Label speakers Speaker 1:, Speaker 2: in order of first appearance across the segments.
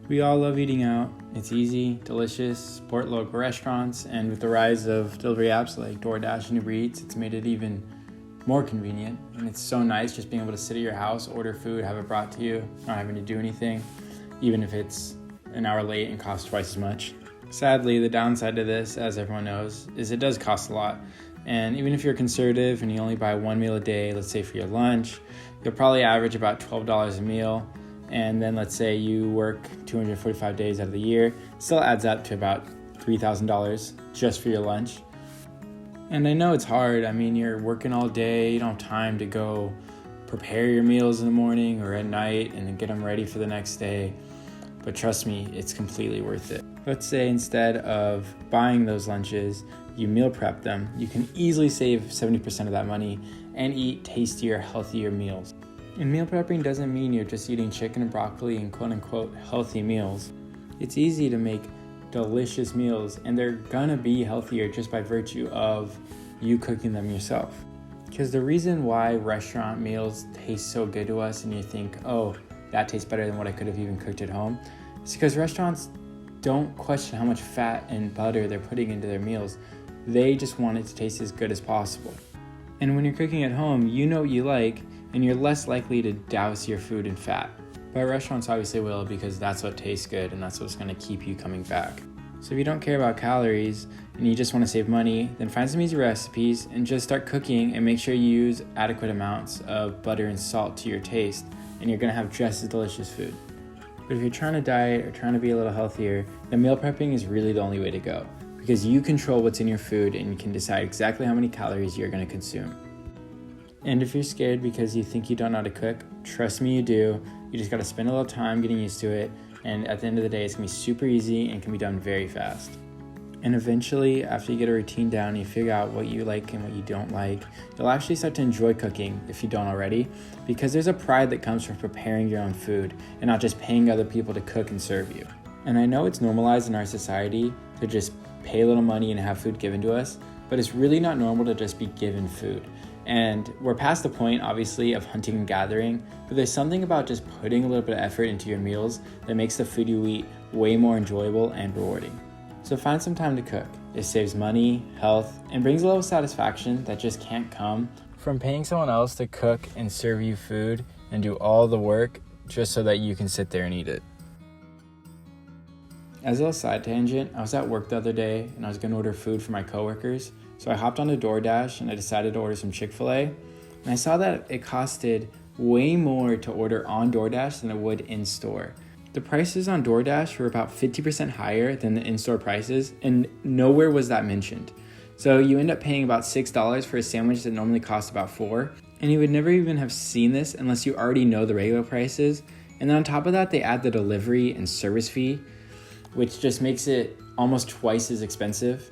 Speaker 1: We all love eating out. It's easy, delicious, support local restaurants, and with the rise of delivery apps like DoorDash and Uber Eats, it's made it even more convenient. And it's so nice just being able to sit at your house, order food, have it brought to you, not having to do anything, even if it's an hour late and costs twice as much. Sadly, the downside to this, as everyone knows, is it does cost a lot. And even if you're conservative and you only buy one meal a day, let's say for your lunch, you'll probably average about $12 a meal. And then let's say you work 245 days out of the year, it still adds up to about $3,000 just for your lunch. And I know it's hard. I mean, you're working all day, you don't have time to go prepare your meals in the morning or at night and then get them ready for the next day. But trust me, it's completely worth it. Let's say instead of buying those lunches, you meal prep them. You can easily save 70% of that money and eat tastier, healthier meals. And meal prepping doesn't mean you're just eating chicken and broccoli and quote-unquote healthy meals. It's easy to make delicious meals, and they're gonna be healthier just by virtue of you cooking them yourself. Because the reason why restaurant meals taste so good to us and you think, oh, that tastes better than what I could have even cooked at home, is because restaurants don't question how much fat and butter they're putting into their meals. They just want it to taste as good as possible. And when you're cooking at home, you know what you like, and you're less likely to douse your food in fat. But restaurants obviously will, because that's what tastes good and that's what's gonna keep you coming back. So if you don't care about calories and you just wanna save money, then find some easy recipes and just start cooking and make sure you use adequate amounts of butter and salt to your taste, and you're gonna have just as delicious food. But if you're trying to diet or trying to be a little healthier, then meal prepping is really the only way to go, because you control what's in your food and you can decide exactly how many calories you're gonna consume. And if you're scared because you think you don't know how to cook, trust me, you do. You just gotta spend a little time getting used to it, and at the end of the day, it's gonna be super easy and can be done very fast. And eventually, after you get a routine down and you figure out what you like and what you don't like, you'll actually start to enjoy cooking if you don't already, because there's a pride that comes from preparing your own food and not just paying other people to cook and serve you. And I know it's normalized in our society to just pay a little money and have food given to us, but it's really not normal to just be given food. And we're past the point, obviously, of hunting and gathering, but there's something about just putting a little bit of effort into your meals that makes the food you eat way more enjoyable and rewarding. So find some time to cook. It saves money, health, and brings a level of satisfaction that just can't come from paying someone else to cook and serve you food and do all the work just so that you can sit there and eat it. As a little side tangent, I was at work the other day and I was gonna order food for my coworkers. So I hopped onto DoorDash and I decided to order some Chick-fil-A. And I saw that it costed way more to order on DoorDash than it would in-store. The prices on DoorDash were about 50% higher than the in-store prices, and nowhere was that mentioned. So you end up paying about $6 for a sandwich that normally costs about $4. And you would never even have seen this unless you already know the regular prices. And then on top of that, they add the delivery and service fee, which just makes it almost twice as expensive.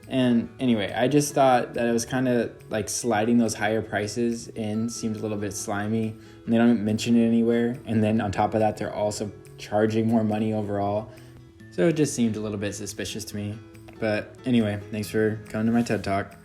Speaker 1: And anyway, I just thought that it was kind of like sliding those higher prices in seemed a little bit slimy, and they don't mention it anywhere. And then on top of that, they're also charging more money overall. So it just seemed a little bit suspicious to me. But anyway, thanks for coming to my TED Talk.